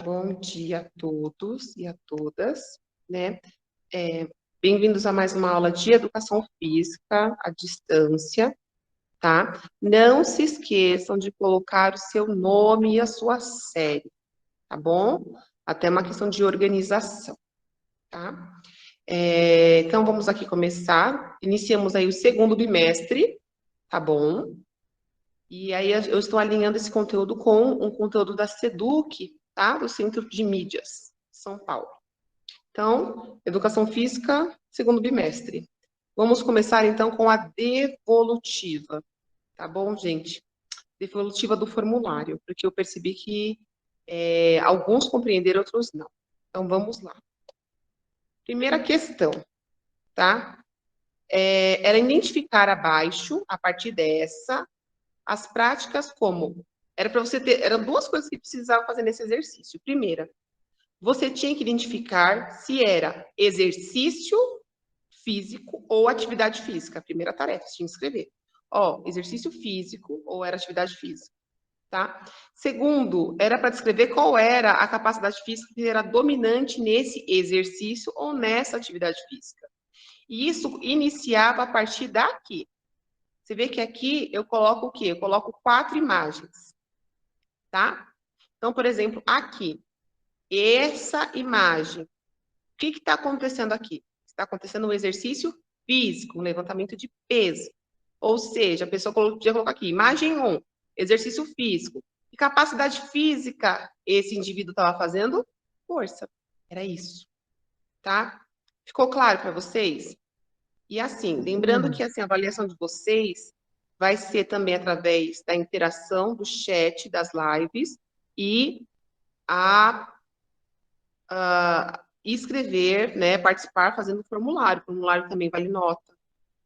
Bom dia a todos e a todas, né? Bem-vindos a mais uma aula de Educação Física à distância, tá? Não se esqueçam de colocar o seu nome e a sua série, tá bom? Até uma questão de organização, tá? Então, vamos aqui começar. Iniciamos aí o segundo bimestre, tá bom? E aí eu estou alinhando esse conteúdo com um conteúdo da SEDUC, tá? Do Centro de Mídias, São Paulo. Então, Educação Física, segundo bimestre. Vamos começar, então, com a devolutiva, tá bom, gente? Devolutiva do formulário, porque eu percebi que alguns compreenderam, outros não. Então, vamos lá. Primeira questão, tá? Era identificar abaixo, a partir dessa, as práticas como... Era para você ter... Eram duas coisas que precisava fazer nesse exercício. Primeira, você tinha que identificar se era exercício físico ou atividade física. A primeira tarefa, você tinha que escrever. Exercício físico ou era atividade física, tá? Segundo, era para descrever qual era a capacidade física que era dominante nesse exercício ou nessa atividade física. E isso iniciava a partir daqui. Você vê que aqui eu coloco o quê? Eu coloco 4 imagens, tá? Então, por exemplo, aqui, essa imagem, o que está acontecendo aqui? Está acontecendo um exercício físico, um levantamento de peso. Ou seja, a pessoa podia colocar aqui, imagem 1, exercício físico. E capacidade física esse indivíduo estava fazendo? Força. Era isso, tá? Ficou claro para vocês? E assim, lembrando que assim, a avaliação de vocês vai ser também através da interação do chat, das lives e escrever, né, participar fazendo o formulário. O formulário também vale nota,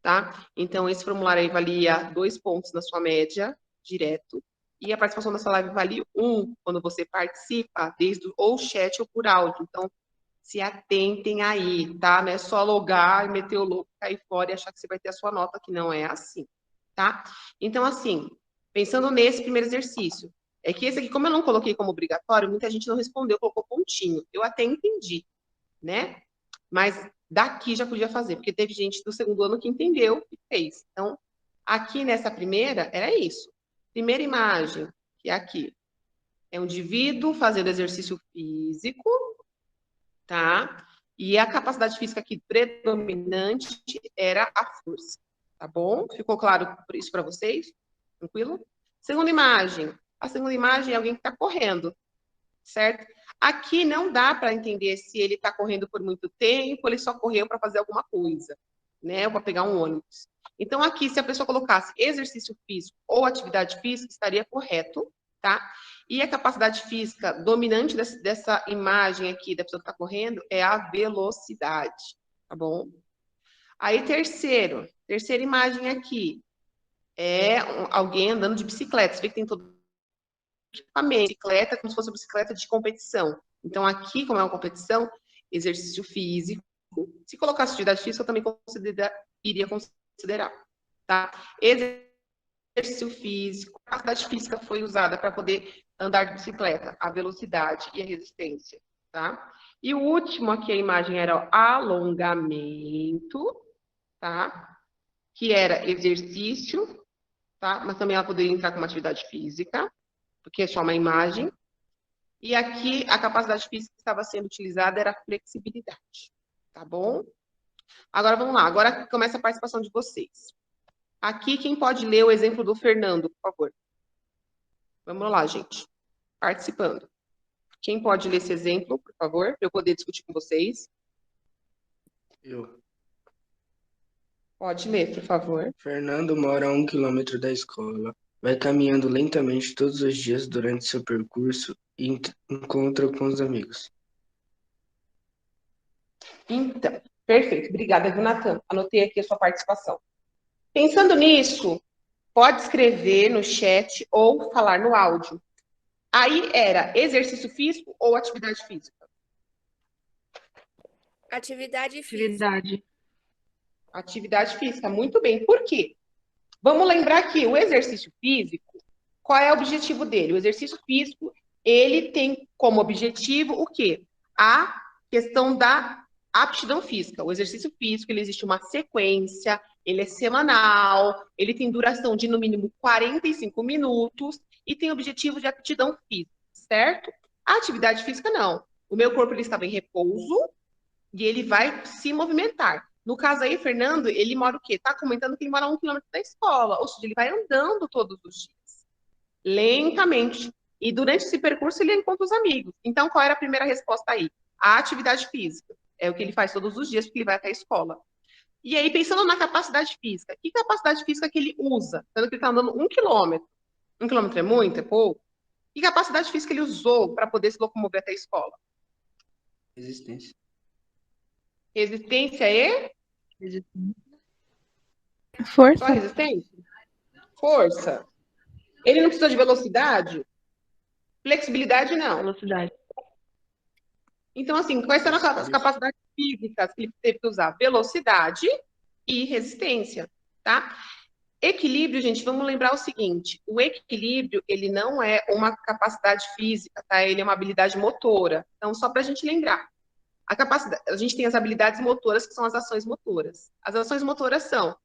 tá? Então, esse formulário aí valia 2 pontos na sua média, direto, e a participação dessa live vale 1 quando você participa, desde ou chat ou por áudio. Então, se atentem aí, tá? Não é só logar e meter o louco, cair fora e achar que você vai ter a sua nota, que não é assim, tá? Então, assim, pensando nesse primeiro exercício, é que esse aqui, como eu não coloquei como obrigatório, muita gente não respondeu, colocou pontinho. Eu até entendi, né? Mas daqui já podia fazer, porque teve gente do segundo ano que entendeu e fez. Então, aqui nessa primeira, era isso. Primeira imagem, que é aqui, é um indivíduo fazendo exercício físico, tá? E a capacidade física aqui predominante era a força, tá bom? Ficou claro isso para vocês? Tranquilo? Segunda imagem. A segunda imagem é alguém que está correndo, certo? Aqui não dá para entender se ele está correndo por muito tempo, ou ele só correu para fazer alguma coisa, né? Ou para pegar um ônibus. Então, aqui, se a pessoa colocasse exercício físico ou atividade física, estaria correto, tá? E a capacidade física dominante dessa imagem aqui da pessoa que está correndo é a velocidade, tá bom? Aí, terceira imagem aqui é alguém andando de bicicleta. Você vê que tem todo equipamento, bicicleta como se fosse uma bicicleta de competição. Então, aqui, como é uma competição, exercício físico. Se colocasse atividade física, eu também iria considerar, tá? Exercício físico, a atividade física foi usada para poder andar de bicicleta, a velocidade e a resistência, tá? E o último aqui, a imagem era o alongamento, tá? Que era exercício, tá? Mas também ela poderia entrar como atividade física, porque é só uma imagem. E aqui, a capacidade física que estava sendo utilizada era a flexibilidade, tá bom? Agora, vamos lá. Agora começa a participação de vocês. Aqui, quem pode ler o exemplo do Fernando, por favor? Vamos lá, gente. Participando. Quem pode ler esse exemplo, por favor, para eu poder discutir com vocês? Eu. Pode ler, por favor. Fernando mora a 1 quilômetro da escola. Vai caminhando lentamente todos os dias durante seu percurso e encontra com os amigos. Então, perfeito. Obrigada, viu, Natan? Anotei aqui a sua participação. Pensando nisso, pode escrever no chat ou falar no áudio. Aí era exercício físico ou atividade física? Atividade física. Atividade. Atividade física, muito bem. Por quê? Vamos lembrar que o exercício físico, qual é o objetivo dele? O exercício físico, ele tem como objetivo o quê? A questão da aptidão física. O exercício físico, ele existe uma sequência, ele é semanal, ele tem duração de no mínimo 45 minutos e tem objetivo de aptidão física, certo? A atividade física não. O meu corpo ele estava em repouso e ele vai se movimentar. No caso aí, Fernando, ele mora o quê? Tá comentando que ele mora a 1 quilômetro da escola, ou seja, ele vai andando todos os dias, lentamente. E durante esse percurso ele encontra os amigos. Então, qual era a primeira resposta aí? A atividade física. É o que ele faz todos os dias, porque ele vai até a escola. E aí, pensando na capacidade física, que capacidade física que ele usa? Sendo que ele está andando 1 quilômetro. 1 quilômetro é muito? É pouco? Que capacidade física ele usou para poder se locomover até a escola? Resistência. Resistência e? Só Força. resistência? Força. Ele não precisa de velocidade? Flexibilidade, não. Velocidade. Então, assim, quais são as capacidades físicas que ele teve que usar? Velocidade e resistência, tá? Equilíbrio, gente, vamos lembrar o seguinte: o equilíbrio, ele não é uma capacidade física, tá? Ele é uma habilidade motora. Então, só para a gente lembrar. A gente tem as habilidades motoras, que são as ações motoras. As ações motoras são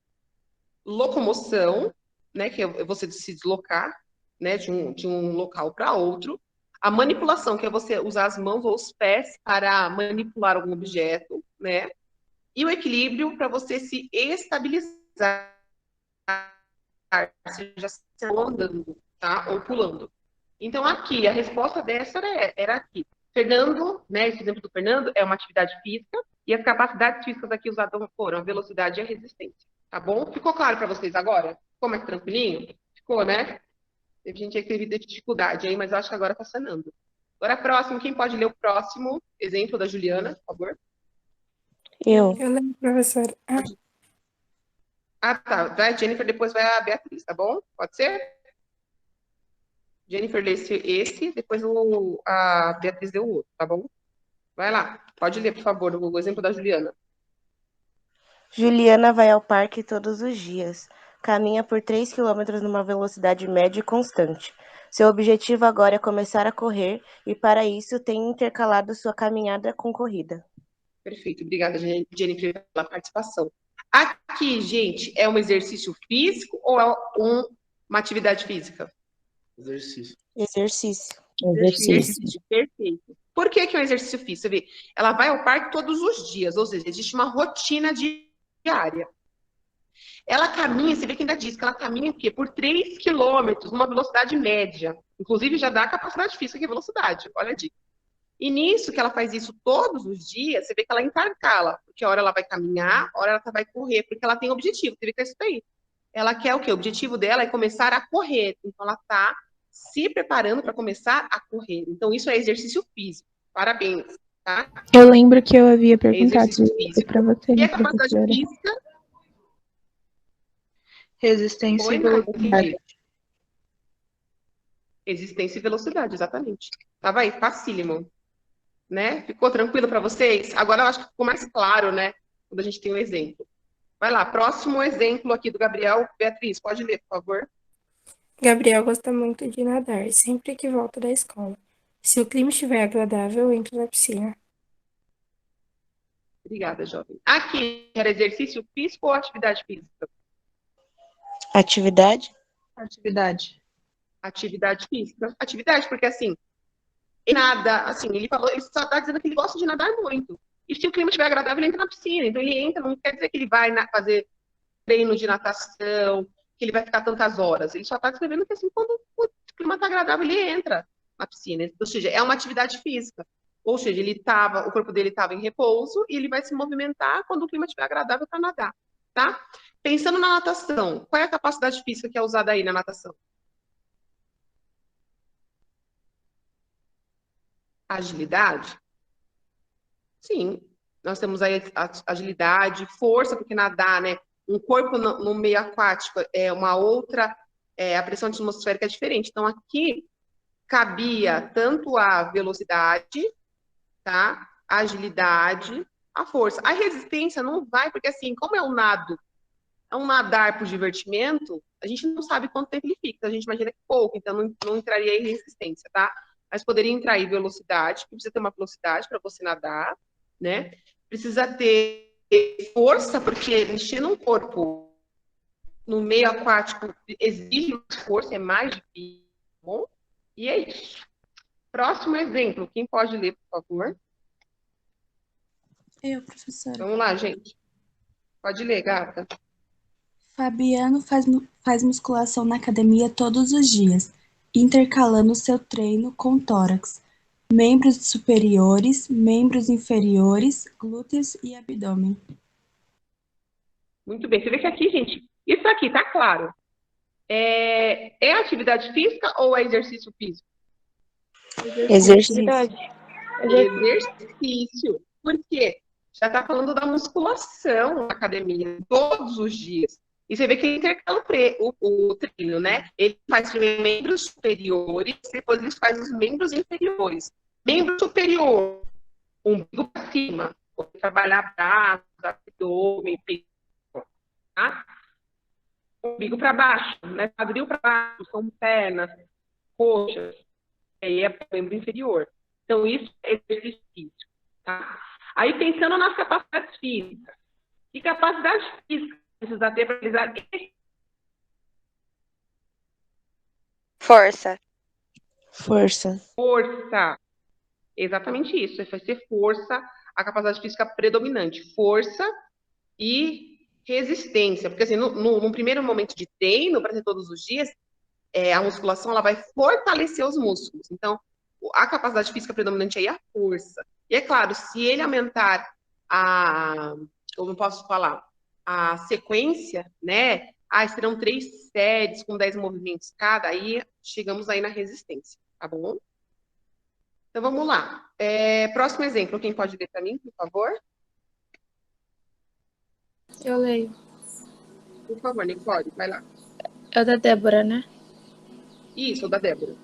locomoção, né, que é você se deslocar, né, de um local para outro. A manipulação, que é você usar as mãos ou os pés para manipular algum objeto, né? E o equilíbrio para você se estabilizar, seja andando, tá? Ou pulando. Então, aqui, a resposta dessa era aqui. Fernando, né, esse exemplo do Fernando é uma atividade física, e as capacidades físicas aqui usadas foram a velocidade e a resistência. Tá bom? Ficou claro para vocês agora? Ficou mais tranquilinho? Ficou, né? Teve gente aí que teve dificuldade aí, mas eu acho que agora tá sanando. Agora, próximo, quem pode ler o próximo exemplo da Juliana, por favor? Eu. Eu lembro, professora. Tá. Vai a Jennifer, depois vai a Beatriz, tá bom? Pode ser? Jennifer lê esse, depois a Beatriz deu o outro, tá bom? Vai lá. Pode ler, por favor, o exemplo da Juliana. Juliana vai ao parque todos os dias. Caminha por 3 quilômetros numa velocidade média e constante. Seu objetivo agora é começar a correr e, para isso, tem intercalado sua caminhada com corrida. Perfeito. Obrigada, Jennifer, pela participação. Aqui, gente, é um exercício físico ou é uma atividade física? Exercício. Exercício. Exercício. Perfeito. Por que é um exercício físico? Você vê, ela vai ao parque todos os dias, ou seja, existe uma rotina diária. Ela caminha, você vê que ainda diz que ela caminha o quê? Por 3 quilômetros, numa velocidade média. Inclusive, já dá a capacidade física que é velocidade. Olha a dica. E nisso, que ela faz isso todos os dias, você vê que ela intercala. Porque a hora ela vai caminhar, a hora ela vai correr, porque ela tem objetivo. Você vê que é isso aí. Ela quer o quê? O objetivo dela é começar a correr. Então, ela está se preparando para começar a correr. Então, isso é exercício físico. Parabéns, tá? Eu lembro que eu havia perguntado exercício físico. para você, E a capacidade professora. física? Resistência Foi, e Mari, velocidade. entendi. Existência e velocidade, exatamente. Tava aí, facílimo. Né? Ficou tranquilo para vocês? Agora eu acho que ficou mais claro, né? Quando a gente tem um exemplo. Vai lá, próximo exemplo aqui do Gabriel. Beatriz, pode ler, por favor. Gabriel gosta muito de nadar, sempre que volta da escola. Se o clima estiver agradável, entra na piscina. Obrigada, jovem. Aqui, era exercício físico ou atividade física? Atividade? Atividade. Atividade física. Atividade, porque assim, ele nada, assim, ele falou, ele só está dizendo que ele gosta de nadar muito. E se o clima estiver agradável, ele entra na piscina. Então ele entra, não quer dizer que ele vai fazer treino de natação, que ele vai ficar tantas horas. Ele só está descrevendo que assim, quando o clima está agradável, ele entra na piscina. Ou seja, é uma atividade física. Ou seja, o corpo dele estava em repouso e ele vai se movimentar quando o clima estiver agradável para nadar, tá? Pensando na natação, qual é a capacidade física que é usada aí na natação? Agilidade? Sim, nós temos aí agilidade, força, porque nadar, né? Um corpo no meio aquático é uma outra, a pressão atmosférica é diferente. Então, aqui cabia tanto a velocidade, tá? A agilidade, a força. A resistência não vai, porque assim, como é um nadar por divertimento, a gente não sabe quanto tempo ele fica. A gente imagina que pouco, então não entraria em resistência, tá? mas poderia entrar aí velocidade, precisa ter uma velocidade para você nadar, né? Precisa ter força, porque mexer num corpo no meio aquático exige força, é mais difícil, tá bom? E é isso. Próximo exemplo, quem pode ler, por favor? Eu, professora. Vamos lá, gente. Pode ler, gata. Fabiano faz musculação na academia todos os dias, intercalando seu treino com tórax, membros superiores, membros inferiores, glúteos e abdômen. Muito bem. Você vê que aqui, gente, isso aqui tá claro. É atividade física ou é exercício físico? Exercício. Exercício. Por quê? Já está falando da musculação na academia, todos os dias. E você vê que ele intercala o treino, né? Ele faz primeiro membros superiores, depois ele faz os membros inferiores. Membro superior, umbigo para cima. Vou trabalhar braço, abdômen, peito, tá? Umbigo para baixo, né? Quadril para baixo, são pernas, coxas. Aí é membro inferior. Então, isso é exercício, tá? Aí, pensando nas capacidades físicas. Que capacidade física precisa ter para realizar Força. força? Exatamente isso. Vai ser força, a capacidade física predominante. Força e resistência. Porque, assim, num primeiro momento de treino, para ser todos os dias, a musculação ela vai fortalecer os músculos. Então, a capacidade física predominante aí é a força. E é claro, se ele aumentar como posso falar, a sequência, né? Serão 3 séries com 10 movimentos cada, aí chegamos aí na resistência, tá bom? Então, vamos lá. Próximo exemplo, quem pode ler para mim, por favor? Eu leio. Por favor, Nicole, vai lá. É o da Débora, né? Isso, da Débora.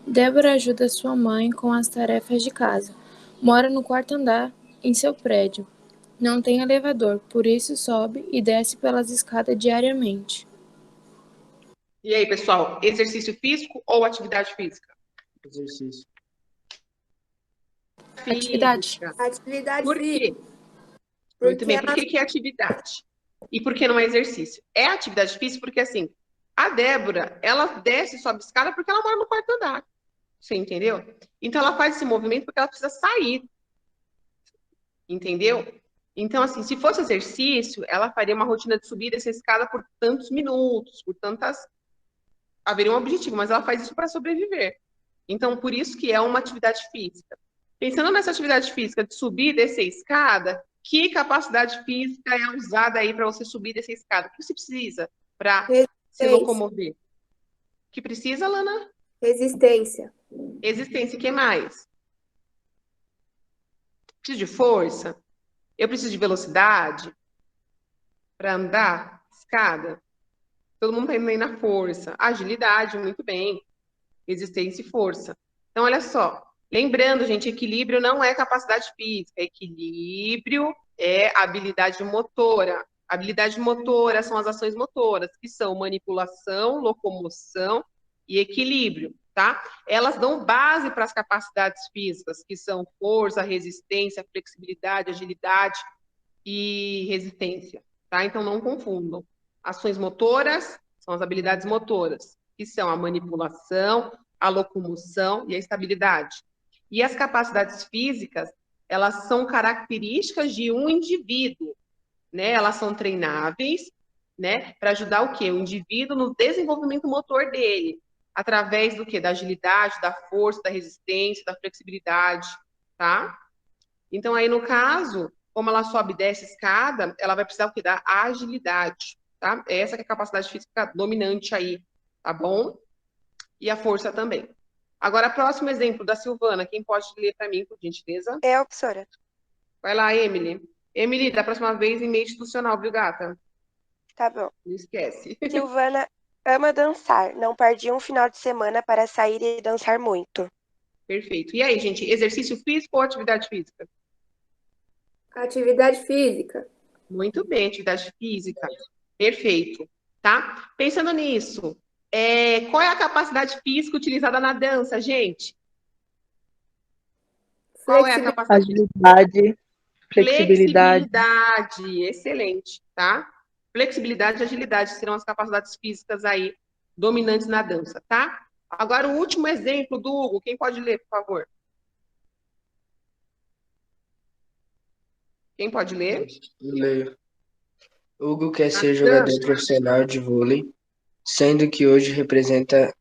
Débora ajuda sua mãe com as tarefas de casa. Mora no 4º andar em seu prédio. Não tem elevador, por isso sobe e desce pelas escadas diariamente. E aí, pessoal, exercício físico ou atividade física? Exercício. Atividade. Atividade Por quê? Muito bem, por que é atividade? E por que não é exercício? É atividade física porque, assim, a Débora, ela desce e sobe escada porque ela mora no 4º andar. Você entendeu? Então, ela faz esse movimento porque ela precisa sair. Entendeu? Então, assim, se fosse exercício, ela faria uma rotina de subir essa escada por tantos minutos, por tantas... Haveria um objetivo, mas ela faz isso para sobreviver. Então, por isso que é uma atividade física. Pensando nessa atividade física de subir e descer escada, que capacidade física é usada aí para você subir e descer escada? O que você precisa para se locomover? O que precisa, Lana? Resistência. Resistência. O que mais? Preciso de força? Eu preciso de velocidade para andar escada? Todo mundo está indo aí na força. Agilidade, muito bem. Resistência e força. Então, olha só. Lembrando, gente, equilíbrio não é capacidade física. Equilíbrio é habilidade motora. Habilidade motora são as ações motoras, que são manipulação, locomoção e equilíbrio, tá? Elas dão base para as capacidades físicas, que são força, resistência, flexibilidade, agilidade e resistência, tá? Então, não confundam. Ações motoras são as habilidades motoras, que são a manipulação, a locomoção e a estabilidade. E as capacidades físicas, elas são características de um indivíduo, né? Elas são treináveis, né? Para ajudar o quê? O indivíduo no desenvolvimento motor dele, através do quê? Da agilidade, da força, da resistência, da flexibilidade, tá? Então, aí, no caso, como ela sobe e desce escada, ela vai precisar o quê? Da agilidade, tá? Essa que é a capacidade física dominante aí, tá bom? E a força também. Agora, próximo exemplo da Silvana. Quem pode ler para mim, por gentileza? É a professora. Vai lá, Emily. Emily, da próxima vez em meio institucional, viu, gata? Tá bom. Não esquece. Silvana ama dançar. Não perde um final de semana para sair e dançar muito. Perfeito. E aí, gente, exercício físico ou atividade física? Atividade física. Muito bem, atividade física. Perfeito, tá? Pensando nisso, Qual é a capacidade física utilizada na dança, gente? Qual é a capacidade física? Agilidade, flexibilidade. Flexibilidade, excelente, tá? Flexibilidade e agilidade serão as capacidades físicas aí dominantes na dança, tá? Agora, o último exemplo do Hugo, quem pode ler, por favor? Quem pode ler? Leio. Hugo quer ser Natan. jogador profissional de vôlei, sendo que hoje representa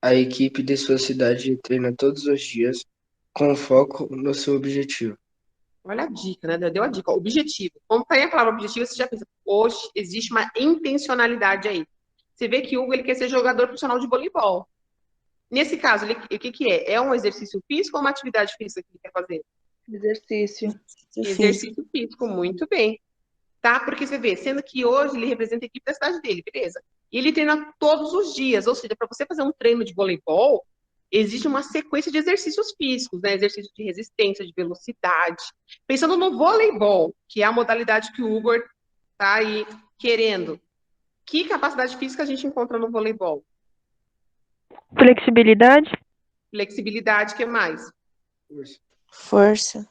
a equipe de sua cidade e treina todos os dias com foco no seu objetivo. Olha a dica, né? Deu a dica. Objetivo. Quando tem a palavra objetivo, você já pensa, poxa, existe uma intencionalidade aí. Você vê que o Hugo ele quer ser jogador profissional de voleibol. Nesse caso, o que é? É um exercício físico ou uma atividade física que ele quer fazer? Exercício. Exercício físico, muito bem. Tá? Porque você vê, sendo que hoje ele representa a equipe da cidade dele, beleza. E ele treina todos os dias, ou seja, para você fazer um treino de voleibol, existe uma sequência de exercícios físicos, né? Exercício de resistência, de velocidade. Pensando no voleibol, que é a modalidade que o Hugo tá aí querendo. Que capacidade física a gente encontra no voleibol? Flexibilidade. Flexibilidade, que mais? Força.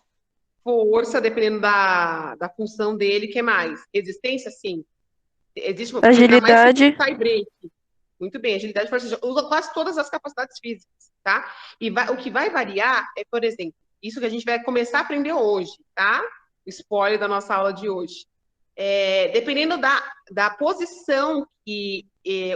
Força, dependendo da função dele, que mais? Resistência, sim. Existe uma Agilidade. tie break. Muito bem, agilidade, força, usa quase todas as capacidades físicas, tá? E o que vai variar é, por exemplo, isso que a gente vai começar a aprender hoje, tá? Spoiler da nossa aula de hoje. Dependendo da posição que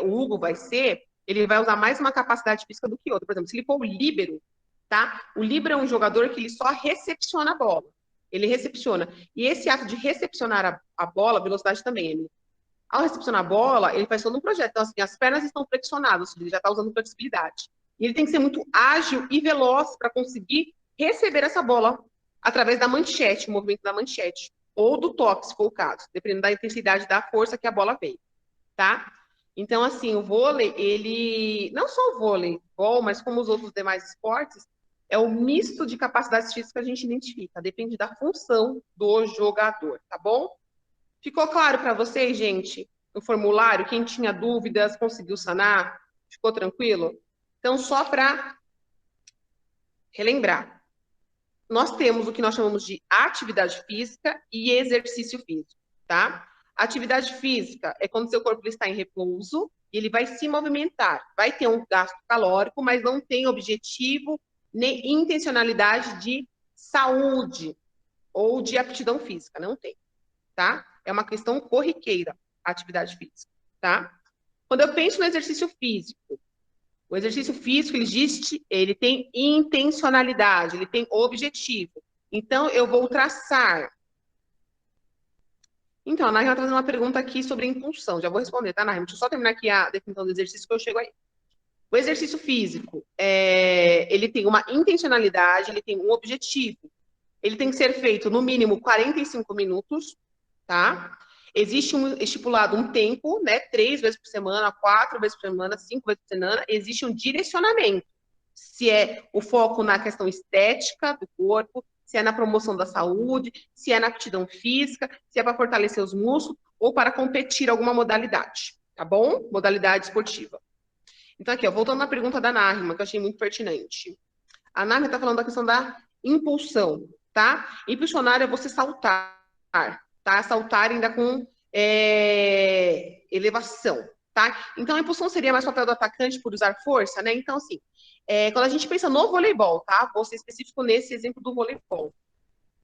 o Hugo vai ser, ele vai usar mais uma capacidade física do que outra. Por exemplo, se ele for o líbero, tá? O líbero é um jogador que ele só recepciona a bola. Ele recepciona. E esse ato de recepcionar a bola, velocidade também, ele, ao recepcionar a bola, ele faz todo um projeto. Então, assim, as pernas estão flexionadas, ele já está usando flexibilidade. E ele tem que ser muito ágil e veloz para conseguir receber essa bola através da manchete, o movimento da manchete. Ou do toque, se for o caso, dependendo da intensidade da força que a bola veio, tá? Então, assim, o vôlei, ele... Não só o vôleibol, mas como os outros demais esportes, é o misto de capacidades físicas que a gente identifica. Depende da função do jogador, tá bom? Ficou claro para vocês, gente, no formulário? Quem tinha dúvidas, conseguiu sanar? Ficou tranquilo? Então, só para relembrar. Nós temos o que nós chamamos de atividade física e exercício físico, tá? Atividade física é quando seu corpo está em repouso e ele vai se movimentar. Vai ter um gasto calórico, mas não tem objetivo nem intencionalidade de saúde ou de aptidão física, não tem, tá? É uma questão corriqueira, a atividade física, tá? Quando eu penso no exercício físico, o exercício físico, ele tem intencionalidade, ele tem objetivo. Então, eu vou traçar. Então, a Nair vai trazer uma pergunta aqui sobre impulsão. Já vou responder, tá, Nair? Deixa eu só terminar aqui a definição do exercício que eu chego aí. O exercício físico, ele tem uma intencionalidade, ele tem um objetivo. Ele tem que ser feito, no mínimo, 45 minutos, tá? Existe estipulado um tempo, né? 3 vezes por semana, 4 vezes por semana, 5 vezes por semana. Existe um direcionamento. Se é o foco na questão estética do corpo, se é na promoção da saúde, se é na aptidão física, se é para fortalecer os músculos ou para competir alguma modalidade, tá bom? Modalidade esportiva. Então, aqui, ó, voltando na pergunta da Narima, que eu achei muito pertinente. A Narima está falando da questão da impulsão, tá? Impulsionar é você saltar, tá? Saltar ainda com elevação, tá? Então, a impulsão seria mais papel do atacante por usar força, né? Então, assim, quando a gente pensa no voleibol, tá? Vou ser específico nesse exemplo do voleibol.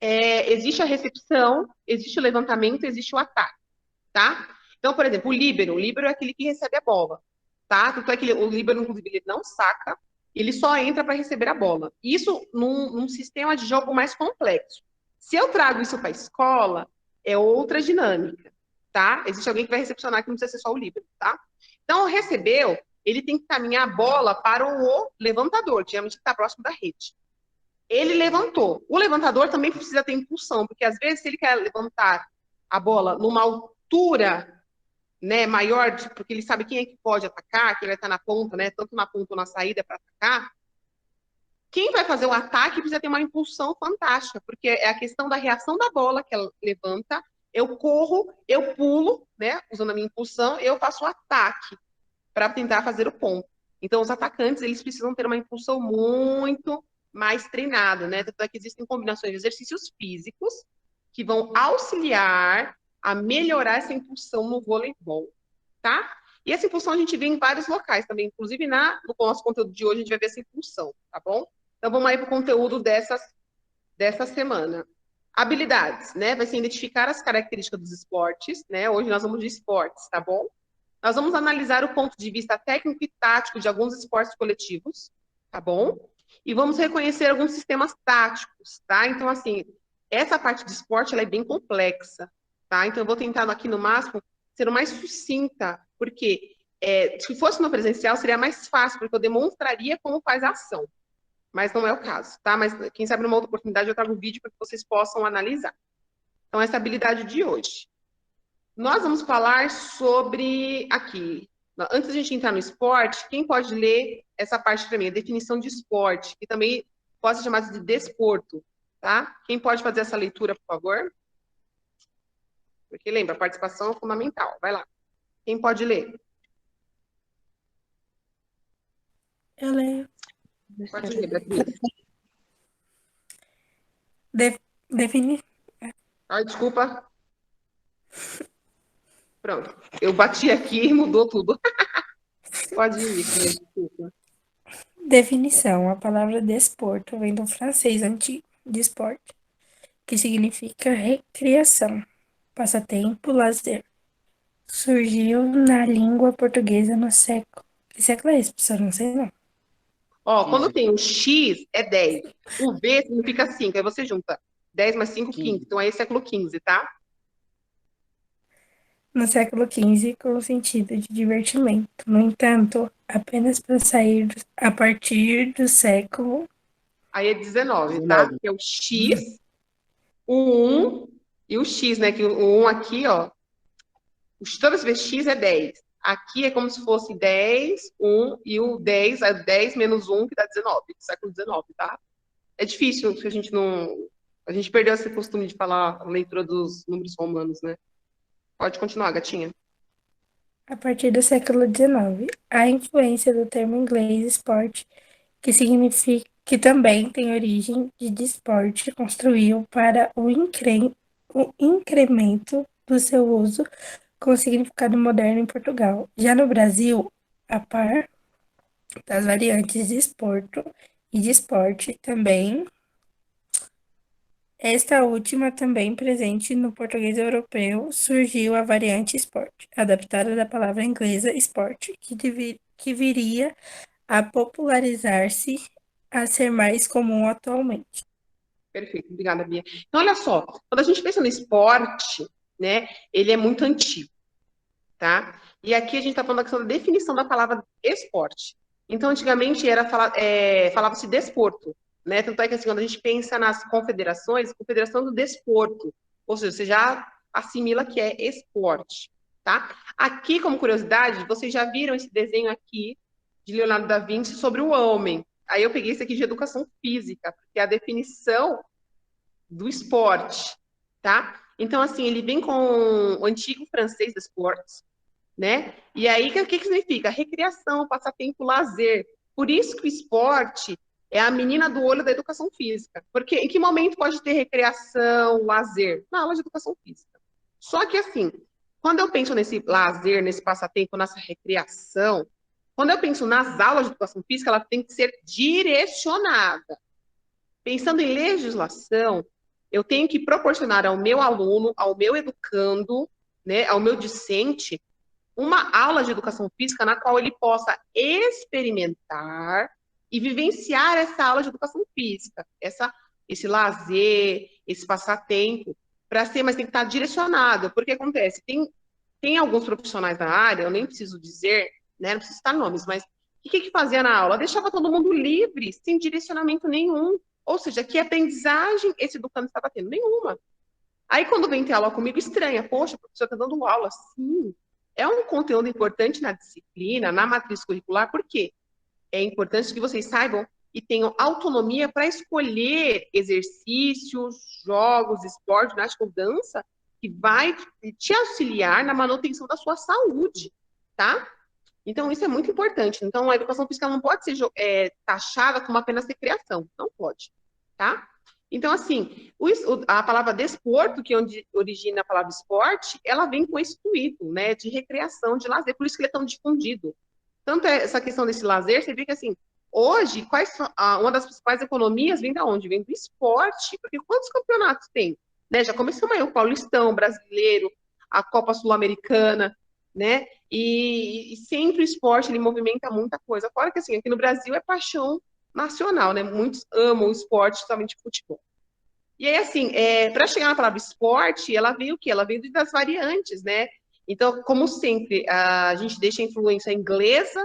Existe a recepção, existe o levantamento, existe o ataque, tá? Então, por exemplo, o líbero é aquele que recebe a bola, tá? Tanto é que o líbero, inclusive, ele não saca, ele só entra para receber a bola. Isso num sistema de jogo mais complexo. Se eu trago isso para a escola, é outra dinâmica, tá? Existe alguém que vai recepcionar, que não precisa ser só o líbero, tá? Então, recebeu, ele tem que caminhar a bola para o levantador, que geralmente está próximo da rede. Ele levantou. O levantador também precisa ter impulsão, porque às vezes, se ele quer levantar a bola numa altura, né, maior, porque ele sabe quem é que pode atacar, quem vai estar na ponta, né, tanto na ponta ou na saída para atacar, quem vai fazer o ataque precisa ter uma impulsão fantástica, porque é a questão da reação da bola que ela levanta, eu corro, eu pulo, né, usando a minha impulsão, eu faço o ataque para tentar fazer o ponto. Então, os atacantes, eles precisam ter uma impulsão muito mais treinada, né? Tanto é que existem combinações de exercícios físicos que vão auxiliar a melhorar essa impulsão no voleibol, tá? E essa impulsão a gente vê em vários locais também, inclusive no nosso conteúdo de hoje a gente vai ver essa impulsão, tá bom? Então, vamos aí para o conteúdo dessa semana. Habilidades, né? Vai ser identificar as características dos esportes, né? Hoje nós vamos de esportes, tá bom? Nós vamos analisar o ponto de vista técnico e tático de alguns esportes coletivos, tá bom? E vamos reconhecer alguns sistemas táticos, tá? Então, assim, essa parte de esporte, ela é bem complexa, tá? Então, eu vou tentar aqui no máximo ser o mais sucinta, porque se fosse no presencial, seria mais fácil, porque eu demonstraria como faz a ação. Mas não é o caso, tá? Mas quem sabe numa outra oportunidade eu trago um vídeo para que vocês possam analisar. Então, essa habilidade de hoje. Nós vamos falar sobre aqui. Antes de a gente entrar no esporte, quem pode ler essa parte para mim? A definição de esporte, que também pode ser chamada de desporto, tá? Quem pode fazer essa leitura, por favor? Porque lembra, a participação é fundamental. Vai lá. Quem pode ler? Eu leio. Pode ler, Beatriz. Define. Ai, desculpa. Pronto. Eu bati aqui e mudou tudo. Pode ir, desculpa. Definição. A palavra desporto vem do francês antigo, desporte, que significa recreação, passatempo, lazer. Surgiu na língua portuguesa no século... Que século é esse, professor? Não sei não. Ó, quando tem o X, é 10. O V significa 5. Aí você junta 10 mais 5, 15. Então aí é século XV, tá? No século XV, com o sentido de divertimento. No entanto, apenas para sair a partir do século... Aí é 19, tá? Que é o X, o 1 e o X, né? Que o 1 aqui, ó. Todas as vezes X é 10. Aqui é como se fosse 10, 1 e o 10, é 10 menos 1, que dá 19, século 19, tá? É difícil, porque a gente não... A gente perdeu esse costume de falar a leitura dos números romanos, né? Pode continuar, gatinha. A partir do século XIX, a influência do termo inglês esporte, que significa que também tem origem de desporte, construiu para o incremento do seu uso com significado moderno em Portugal. Já no Brasil, a par das variantes de esporto e de esporte também, esta última também presente no português europeu, surgiu a variante esporte, adaptada da palavra inglesa sport, que viria a popularizar-se a ser mais comum atualmente. Perfeito, obrigada, Bia. Então, olha só, quando a gente pensa no esporte, né, ele é muito antigo, tá? E aqui a gente está falando da questão da definição da palavra esporte. Então, antigamente falava-se desporto, né? Tanto é que, assim, quando a gente pensa nas confederações, confederação do desporto, ou seja, você já assimila que é esporte, tá? Aqui, como curiosidade, vocês já viram esse desenho aqui de Leonardo da Vinci sobre o homem. Aí eu peguei esse aqui de educação física, porque é a definição do esporte, tá? Então, assim, ele vem com o antigo francês de esportes, né? E aí, o que significa? Recreação, passatempo, lazer. Por isso que o esporte é a menina do olho da educação física. Porque em que momento pode ter recreação, lazer? Na aula de educação física. Só que, assim, quando eu penso nesse lazer, nesse passatempo, nessa recreação, quando eu penso nas aulas de educação física, ela tem que ser direcionada. Pensando em legislação, eu tenho que proporcionar ao meu aluno, ao meu educando, né, ao meu discente, uma aula de educação física na qual ele possa experimentar e vivenciar essa aula de educação física, esse lazer, esse passatempo, para ser, mas tem que estar direcionado, porque acontece, tem alguns profissionais da área, eu nem preciso dizer, né, não preciso citar nomes, mas o que fazia na aula? Deixava todo mundo livre, sem direcionamento nenhum, ou seja, que aprendizagem esse educando estava tendo? Nenhuma. Aí quando vem ter aula comigo, estranha, poxa, o professor está dando aula, sim, é um conteúdo importante na disciplina, na matriz curricular, por quê? É importante que vocês saibam e tenham autonomia para escolher exercícios, jogos, esporte, ginástica ou dança, que vai te auxiliar na manutenção da sua saúde, tá? Então, isso é muito importante. Então, a educação física não pode ser taxada como apenas recreação. Não pode, tá? Então, assim, a palavra desporto, que é onde origina a palavra esporte, ela vem com esse intuito, né, de recreação, de lazer, por isso que ele é tão difundido. Tanto essa questão desse lazer, você vê que, assim, hoje, uma das principais economias vem da onde? Vem do esporte, porque quantos campeonatos tem? Né? Já começou aí o Paulistão, o Brasileiro, a Copa Sul-Americana, né? E sempre o esporte, ele movimenta muita coisa. Fora que, assim, aqui no Brasil é paixão nacional, né? Muitos amam o esporte, somente futebol. E aí, assim, para chegar na palavra esporte, ela veio o quê? Ela veio das variantes, né? Então, como sempre, a gente deixa a influência inglesa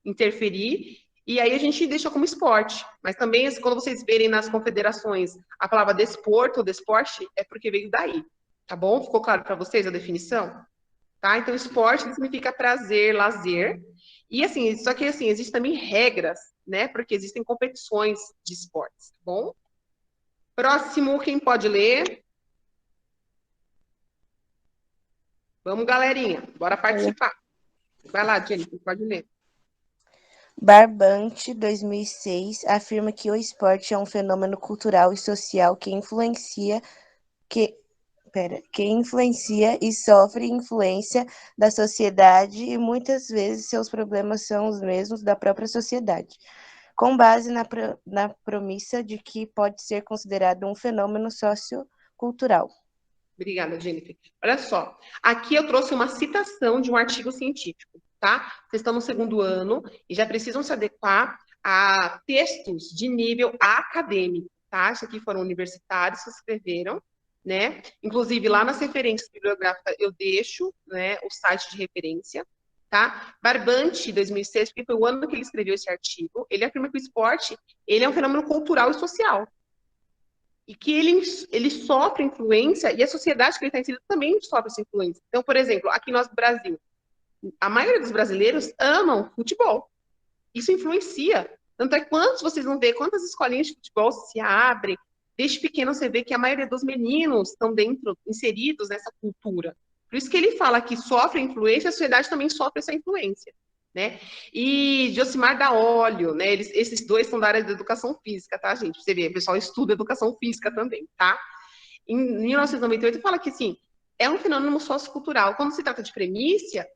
interferir, e aí a gente deixa como esporte. Mas também, quando vocês verem nas confederações a palavra desporto ou desporte, é porque veio daí, tá bom? Ficou claro para vocês a definição? Tá? Então, esporte significa prazer, lazer. E, assim, só que, assim, existem também regras, né? Porque existem competições de esportes, tá bom? Próximo, quem pode ler? Vamos, galerinha, bora participar. Vai lá, Jennifer, pode ler. Barbante, 2006, afirma que o esporte é um fenômeno cultural e social que influencia e sofre influência da sociedade e muitas vezes seus problemas são os mesmos da própria sociedade, com base na premissa de que pode ser considerado um fenômeno sociocultural. Obrigada, Jennifer. Olha só, aqui eu trouxe uma citação de um artigo científico, tá? Vocês estão no 2º ano e já precisam se adequar a textos de nível acadêmico, tá? Isso aqui foram universitários que escreveram, né? Inclusive, lá nas referências bibliográficas eu deixo, né, o site de referência, tá? Barbante, 2006, porque foi o ano que ele escreveu esse artigo, ele afirma que o esporte, ele é um fenômeno cultural e social. E que ele sofre influência, e a sociedade que ele está inserido também sofre essa influência. Então, por exemplo, aqui no Brasil, a maioria dos brasileiros amam futebol. Isso influencia. Tanto é quantos vocês vão ver, quantas escolinhas de futebol se abrem. Desde pequeno você vê que a maioria dos meninos estão inseridos nessa cultura. Por isso que ele fala que sofre influência, a sociedade também sofre essa influência. Né? E Josimar Daolio, né? Esses dois são da área da educação física, tá, gente? Você vê, o pessoal estuda educação física também, tá? Em 1998 fala que, assim, é um fenômeno sociocultural. Quando se trata de premissa,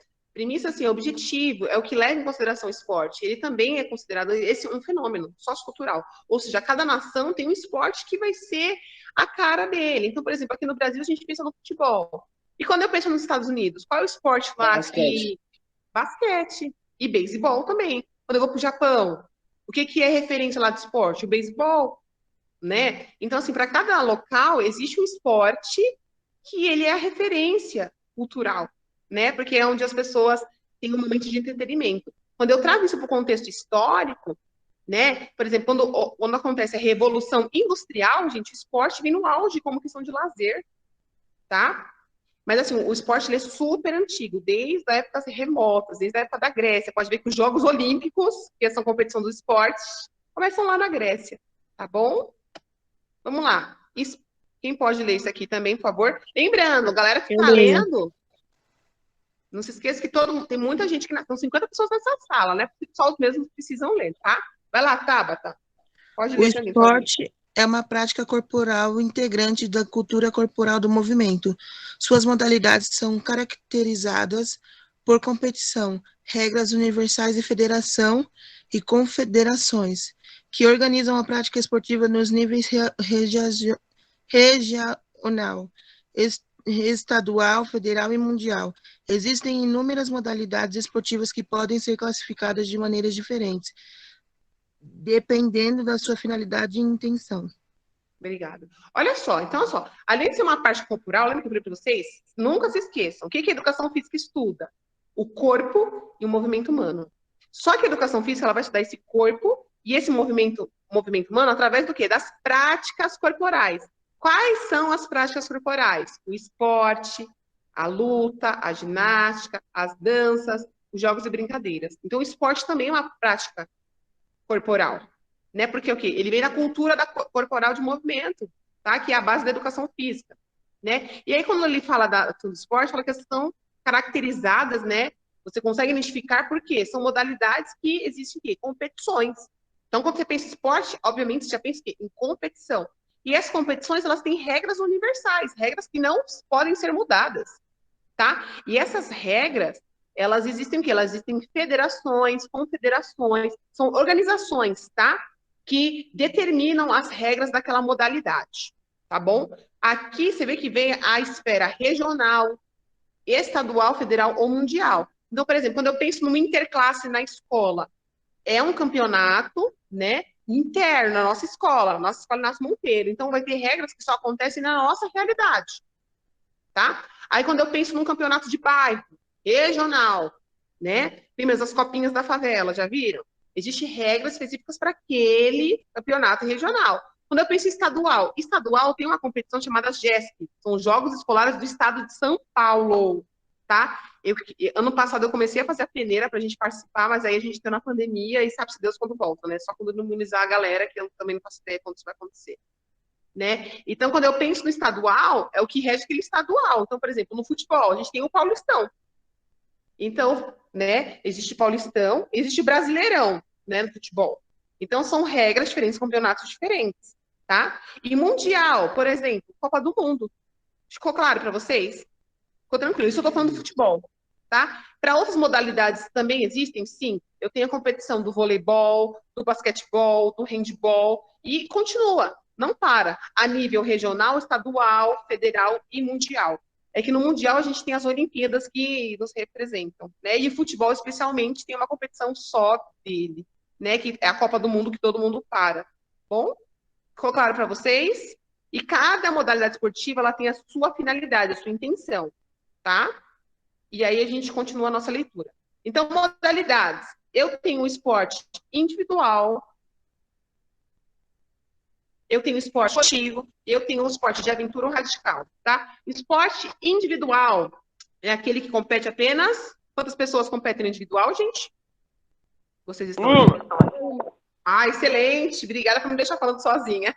assim, é objetivo, é o que leva em consideração o esporte. Ele também é considerado um fenômeno sociocultural. Ou seja, cada nação tem um esporte que vai ser a cara dele. Então, por exemplo, aqui no Brasil a gente pensa no futebol. E quando eu penso nos Estados Unidos, qual é o esporte lá? Basquete. E beisebol também. Quando eu vou para o Japão, o que é referência lá de esporte? O beisebol, né? Então, assim, para cada local existe um esporte que ele é a referência cultural, né? Porque é onde as pessoas têm um momento de entretenimento. Quando eu trago isso para o contexto histórico, né? Por exemplo, quando acontece a Revolução Industrial, gente, o esporte vem no auge como questão de lazer, tá? Mas, assim, o esporte ele é super antigo, desde a época remotas, desde a época da Grécia. Pode ver que os Jogos Olímpicos, que são competição dos esportes, começam lá na Grécia, tá bom? Vamos lá. Quem pode ler isso aqui também, por favor? Lembrando, galera que está lendo, não se esqueça que tem muita gente que... São 50 pessoas nessa sala, né? Porque só os mesmos precisam ler, tá? Vai lá, Tabata. Pode ler também. O esporte é uma prática corporal integrante da cultura corporal do movimento. Suas modalidades são caracterizadas por competição, regras universais de federação e confederações, que organizam a prática esportiva nos níveis regional, estadual, federal e mundial. Existem inúmeras modalidades esportivas que podem ser classificadas de maneiras diferentes, dependendo da sua finalidade e intenção. Obrigada. Olha só, então, além de ser uma parte corporal, lembra que eu falei para vocês? Nunca se esqueçam. O que a educação física estuda? O corpo e o movimento humano. Só que a educação física ela vai estudar esse corpo e esse movimento humano através do quê? Das práticas corporais. Quais são as práticas corporais? O esporte, a luta, a ginástica, as danças, os jogos e brincadeiras. Então, o esporte também é uma prática corporal, né? Porque o quê? Ele vem da cultura corporal de movimento, tá? Que é a base da educação física, né? E aí, quando ele fala do esporte, fala que são caracterizadas, né, Você consegue identificar por quê? São modalidades que existem em quê? Competições. Então, quando você pensa em esporte, obviamente, você já pensa em competição. E essas competições, elas têm regras universais, regras que não podem ser mudadas, tá? E essas regras, elas existem o quê? Elas existem em federações, confederações, são organizações, tá? Que determinam as regras daquela modalidade, tá bom? Aqui você vê que vem a esfera regional, estadual, federal ou mundial. Então, por exemplo, quando eu penso numa interclasse na escola, é um campeonato, né, interno na nossa escola Inácio Monteiro. Então, vai ter regras que só acontecem na nossa realidade, tá? Aí, quando eu penso num campeonato de bairro, regional, né, primeiro as copinhas da favela, já viram? Existem regras específicas para aquele campeonato regional. Quando eu penso em estadual tem uma competição chamada GESP, são os Jogos Escolares do Estado de São Paulo, tá? Ano passado eu comecei a fazer a peneira para a gente participar, mas aí a gente está na pandemia e sabe-se Deus quando volta, né? Só quando imunizar a galera, que eu também não faço ideia quando isso vai acontecer, né? Então, quando eu penso no estadual, é o que rege aquele estadual. Então, por exemplo, no futebol, a gente tem o Paulistão. Então, né, existe Paulistão, existe Brasileirão, né, no futebol. Então, são regras diferentes, campeonatos diferentes, tá? E Mundial, por exemplo, Copa do Mundo. Ficou claro para vocês? Ficou tranquilo? Isso eu estou falando do futebol, tá? Para outras modalidades também existem, sim. Eu tenho a competição do voleibol, do basquetebol, do handball, e continua, não para. A nível regional, estadual, federal e mundial. É que no mundial a gente tem as Olimpíadas que nos representam, né? E o futebol, especialmente, tem uma competição só dele, né? Que é a Copa do Mundo que todo mundo para. Bom? Ficou claro para vocês? E cada modalidade esportiva, ela tem a sua finalidade, a sua intenção, tá? E aí a gente continua a nossa leitura. Então, modalidades. Eu tenho o esporte individual, eu tenho esporte coletivo, eu tenho o esporte de aventura ou radical, tá? Esporte individual é aquele que compete apenas... Quantas pessoas competem no individual, gente? Vocês estão vendo? Ah, excelente! Obrigada por me deixar falando sozinha.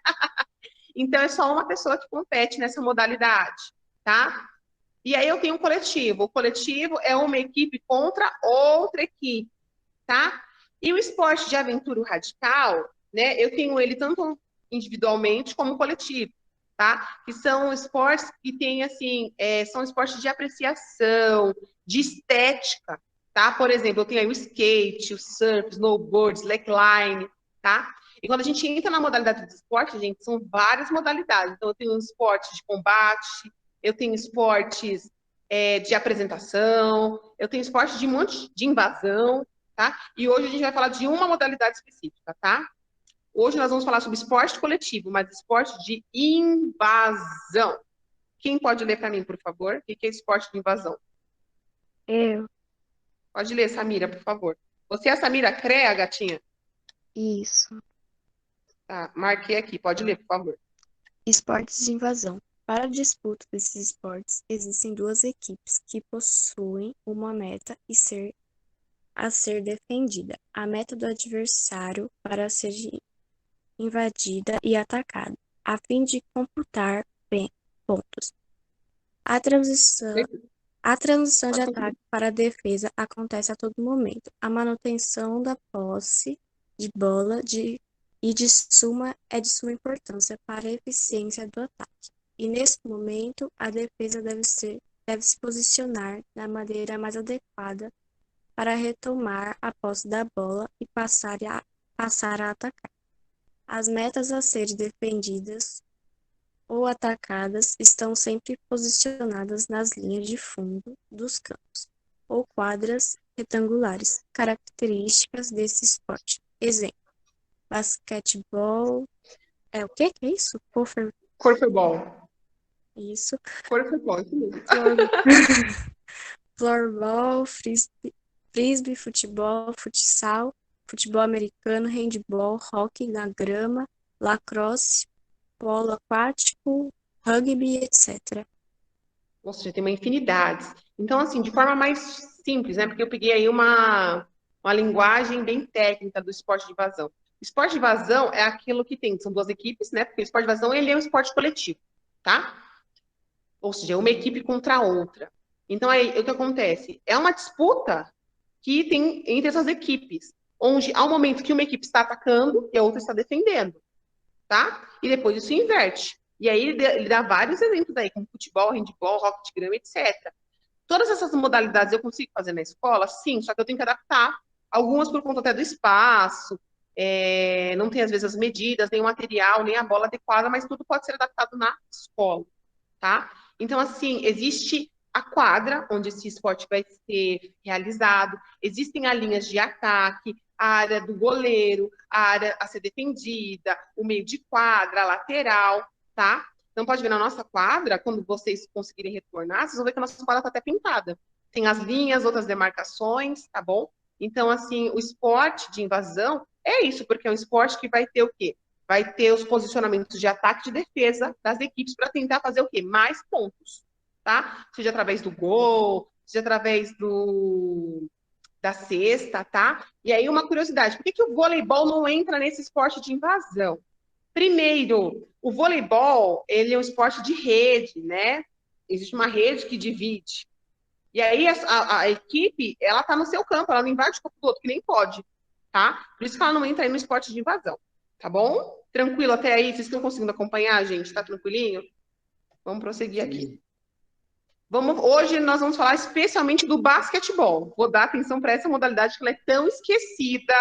Então, é só uma pessoa que compete nessa modalidade, tá? E aí eu tenho um coletivo. O coletivo é uma equipe contra outra equipe, tá? E o esporte de aventura radical, né? Eu tenho ele tanto individualmente como coletivo, tá? Que são esportes que têm, assim, são esportes de apreciação, de estética, tá? Por exemplo, eu tenho aí o skate, o surf, snowboard, slackline, tá? E quando a gente entra na modalidade de esporte, gente, são várias modalidades. Então, eu tenho um esporte de combate, eu tenho esportes de apresentação, eu tenho esporte de um monte de invasão, tá? E hoje a gente vai falar de uma modalidade específica, tá? Hoje nós vamos falar sobre esporte coletivo, mas esporte de invasão. Quem pode ler para mim, por favor? O que é esporte de invasão? Eu. Pode ler, Samira, por favor. Você é a Samira Crea, gatinha? Isso. Tá, marquei aqui. Pode ler, por favor. Esportes de invasão. Para a disputa desses esportes, existem duas equipes que possuem uma meta a ser defendida. A meta do adversário para ser invadida e atacada, a fim de computar pontos. A transição de ataque para a defesa acontece a todo momento. A manutenção da posse de bola e de suma importância para a eficiência do ataque. E nesse momento, a defesa deve se posicionar da maneira mais adequada para retomar a posse da bola e passar a atacar. As metas a serem defendidas ou atacadas estão sempre posicionadas nas linhas de fundo dos campos ou quadras retangulares, características desse esporte. Exemplo: basquetebol. O que é isso? Corfebol. Isso. Corfebol, isso mesmo. Floorball, frisbee, futebol, futsal, futebol americano, handball, hóquei na grama, lacrosse, polo aquático, rugby, etc. Nossa, já tem uma infinidade. Então, assim, de forma mais simples, né? Porque eu peguei aí uma linguagem bem técnica do esporte de invasão. Esporte de invasão é aquilo que tem, são duas equipes, né? Porque o esporte de invasão, ele é um esporte coletivo, tá? Ou seja, é uma equipe contra a outra. Então, aí, o que acontece? É uma disputa que tem entre essas equipes, onde há um momento que uma equipe está atacando e a outra está defendendo, tá? E depois isso inverte. E aí ele dá vários exemplos aí, como futebol, handebol, hockey de grama, etc. Todas essas modalidades eu consigo fazer na escola? Sim, só que eu tenho que adaptar. Algumas por conta até do espaço, não tem às vezes as medidas, nem o material, nem a bola adequada, mas tudo pode ser adaptado na escola, tá? Então, assim, existe a quadra onde esse esporte vai ser realizado, existem as linhas de ataque, a área do goleiro, a área a ser defendida, o meio de quadra, a lateral, tá? Então, pode ver na nossa quadra, quando vocês conseguirem retornar, vocês vão ver que a nossa quadra está até pintada. Tem as linhas, outras demarcações, tá bom? Então, assim, o esporte de invasão é isso, porque é um esporte que vai ter o quê? Vai ter os posicionamentos de ataque e de defesa das equipes para tentar fazer o quê? Mais pontos, tá? Seja através do gol, seja através da cesta, tá? E aí, uma curiosidade, por que o voleibol não entra nesse esporte de invasão? Primeiro, o voleibol, ele é um esporte de rede, né? Existe uma rede que divide. E aí, a equipe, ela tá no seu campo, ela não invade o campo do outro, que nem pode, tá? Por isso que ela não entra aí no esporte de invasão, tá bom? Tranquilo até aí? Vocês estão conseguindo acompanhar, gente? Tá tranquilinho? Vamos prosseguir aqui. Hoje nós vamos falar especialmente do basquetebol. Vou dar atenção para essa modalidade que ela é tão esquecida,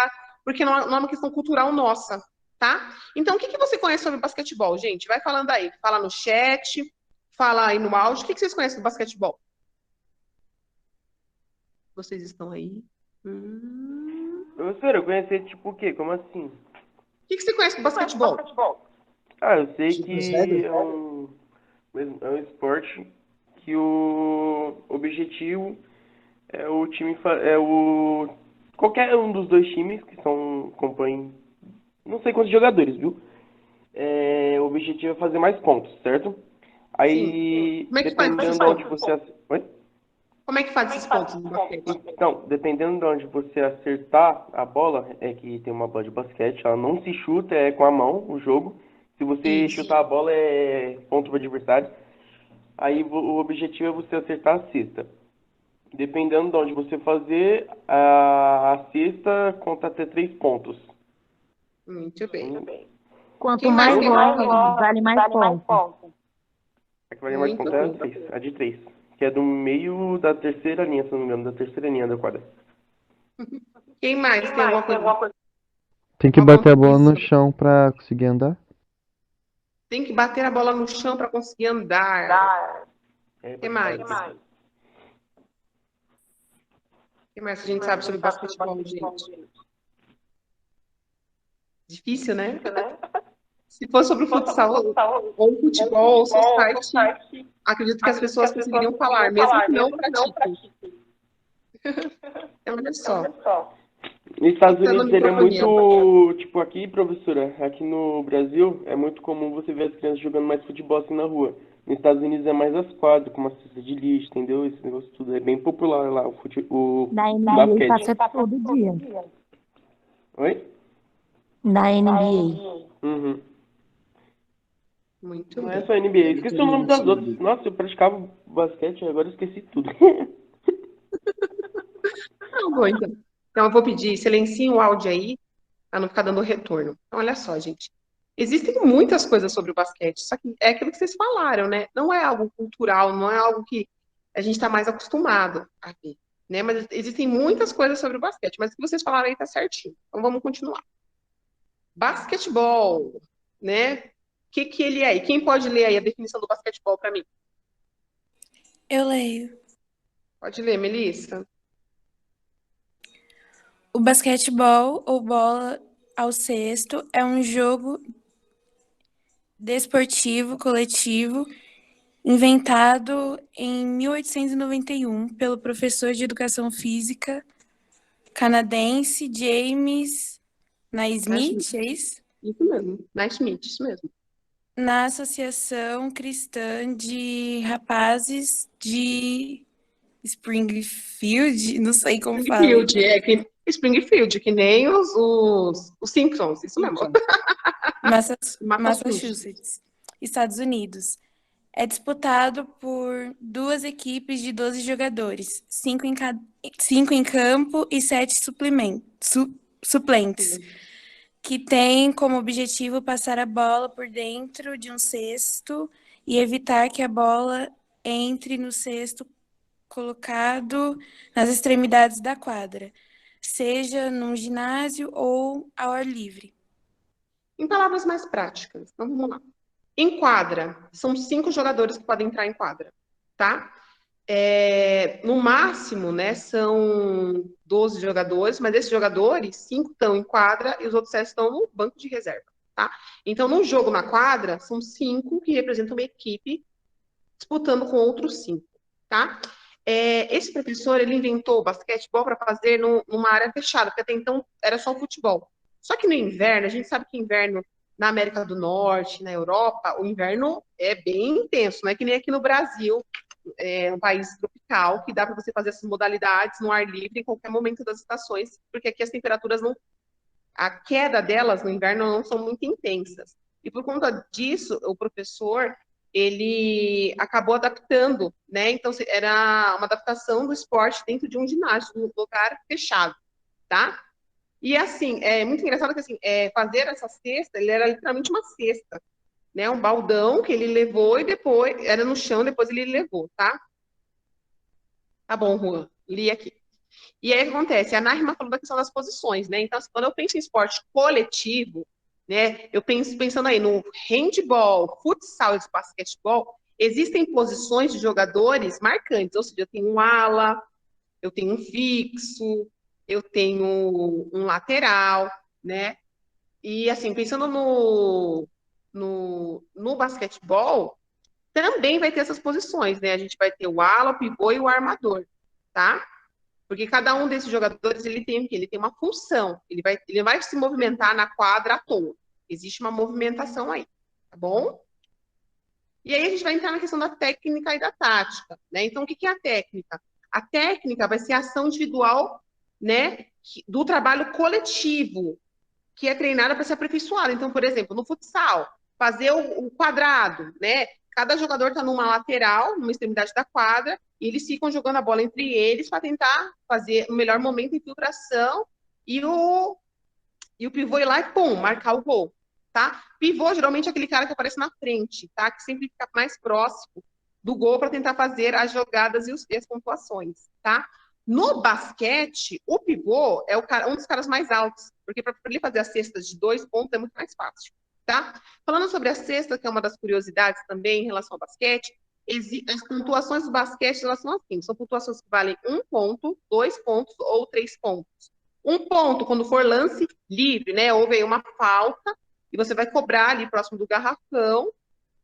porque não é uma questão cultural nossa, tá? Então, o que você conhece sobre basquetebol, gente? Vai falando aí. Fala no chat, fala aí no áudio. O que vocês conhecem do basquetebol? Vocês estão aí? Professora, eu conheci tipo o quê? Como assim? O que você conhece do basquetebol? Ah, eu sei que é um esporte que o objetivo é o time qualquer um dos dois times que compõem não sei quantos jogadores, viu? O objetivo é fazer mais pontos, certo? Aí, como é que faz dependendo de onde você Oi? Como é que faz esses pontos no basquete? Então, dependendo de onde você acertar a bola, é que tem uma bola de basquete, ela não se chuta, é com a mão o jogo. Se você chutar a bola, é ponto para o adversário. Aí o objetivo é você acertar a cesta. Dependendo de onde você fazer, a cesta conta até 3 pontos. Muito bem. Quanto mais longe, vale mais pontos. A que vale mais pontos é a 3, a de 3. Que é do meio da terceira linha, se não me engano, da terceira linha da quadra. Quem mais tem alguma coisa? Tem que bater a bola no chão pra conseguir andar? Tem que bater a bola no chão para conseguir andar. O que mais? O que mais a gente sabe sobre basquetebol, gente? Difícil, né? Se fosse sobre o futsal ou o futebol ou society, acredito que as pessoas conseguiriam falar, mesmo que não pratiquem. Olha só. Nos Estados Unidos ele é muito, tipo aqui, professora, aqui no Brasil é muito comum você ver as crianças jogando mais futebol assim na rua. Nos Estados Unidos é mais as quadras, como a cesta de lixo, entendeu? Esse negócio tudo é bem popular lá, o Na NBA basquete. passa todo dia. Oi? Na NBA. Uhum. Muito Não bem. é só NBA, eu esqueci o nome das outras. Nossa, eu praticava basquete, agora eu esqueci tudo. Não, bom, então. Então, eu vou pedir, silenciem o áudio aí, para não ficar dando retorno. Então, olha só, gente. Existem muitas coisas sobre o basquete, só que é aquilo que vocês falaram, né? Não é algo cultural, não é algo que a gente está mais acostumado a ver, né? Mas existem muitas coisas sobre o basquete, mas o que vocês falaram aí tá certinho. Então, vamos continuar. Basquetebol, né? O que ele é? E quem pode ler aí a definição do basquetebol para mim? Eu leio. Pode ler, Melissa. O basquetebol, ou bola ao cesto, é um jogo desportivo coletivo inventado em 1891 pelo professor de educação física canadense James Naismith, é isso? Isso mesmo, Naismith, isso mesmo. Na Associação Cristã de Rapazes de Springfield, não sei como fala. Springfield, que nem os Simpsons, isso mesmo. Massachusetts, Estados Unidos. É disputado por duas equipes de 12 jogadores, 5 em campo e 7 suplentes, que têm como objetivo passar a bola por dentro de um cesto e evitar que a bola entre no cesto colocado nas extremidades da quadra, seja num ginásio ou ao ar livre. Em palavras mais práticas, então vamos lá. Em quadra, são 5 jogadores que podem entrar em quadra, tá? No máximo, né, são 12 jogadores, mas desses jogadores, 5 estão em quadra e os outros 7 estão no banco de reserva, tá? Então, no jogo na quadra, são 5 que representam uma equipe disputando com outros 5, tá? Esse professor, ele inventou o basquetebol para fazer numa área fechada, porque até então era só o futebol. Só que no inverno, a gente sabe que inverno na América do Norte, na Europa, o inverno é bem intenso, não é que nem aqui no Brasil, um país tropical, que dá para você fazer essas modalidades no ar livre em qualquer momento das estações, porque aqui as temperaturas a queda delas no inverno não são muito intensas. E por conta disso, o professor, ele acabou adaptando, né? Então, era uma adaptação do esporte dentro de um ginásio, num lugar fechado, tá? E assim, é muito engraçado que assim, fazer essa cesta, ele era literalmente uma cesta, né? Um baldão que ele levou e depois, era no chão, depois ele levou, tá? Tá bom, Juan, li aqui. E aí o que acontece? A Naima falou da questão das posições, né? Então, assim, quando eu penso em esporte coletivo, né? Eu pensando aí no handball, futsal e basquetebol, existem posições de jogadores marcantes, ou seja, eu tenho um ala, eu tenho um fixo, eu tenho um lateral, né? E assim, pensando no basquetebol, também vai ter essas posições, né? A gente vai ter o ala, o pivô e o armador, tá? Porque cada um desses jogadores, ele tem o quê? Ele tem uma função. Ele vai se movimentar na quadra à toa. Existe uma movimentação aí, tá bom? E aí a gente vai entrar na questão da técnica e da tática, né? Então, o que é a técnica? A técnica vai ser a ação individual, né, do trabalho coletivo, que é treinada para ser aperfeiçoada. Então, por exemplo, no futsal, fazer o quadrado, né? Cada jogador está numa lateral, numa extremidade da quadra, e eles ficam jogando a bola entre eles para tentar fazer o melhor momento de infiltração e o pivô ir lá e, pum, marcar o gol, tá? Pivô, geralmente, é aquele cara que aparece na frente, tá? Que sempre fica mais próximo do gol para tentar fazer as jogadas e as pontuações, tá? No basquete, o pivô é um dos caras mais altos, porque para ele fazer as cestas de 2 pontos é muito mais fácil, tá? Falando sobre a cesta, que é uma das curiosidades também em relação ao basquete, as pontuações do basquete, elas são assim, são pontuações que valem 1 ponto, 2 pontos ou 3 pontos. 1 ponto, quando for lance livre, né? Houve aí uma falta, e você vai cobrar ali próximo do garrafão,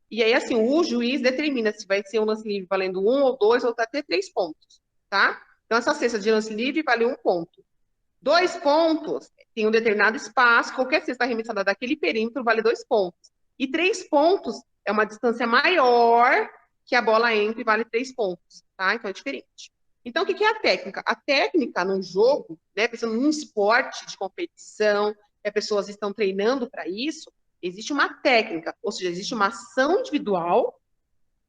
e aí, assim, o juiz determina se vai ser um lance livre valendo 1 ou 2 ou até 3 pontos, tá? Então, essa cesta de lance livre vale 1 ponto. 2 pontos tem um determinado espaço, qualquer cesta arremessada daquele perímetro vale 2 pontos. E 3 pontos é uma distância maior que a bola entra e vale 3 pontos, tá? Então, é diferente. Então, o que é a técnica? A técnica num jogo, né, pensando num esporte de competição, que as pessoas estão treinando para isso, existe uma técnica, ou seja, existe uma ação individual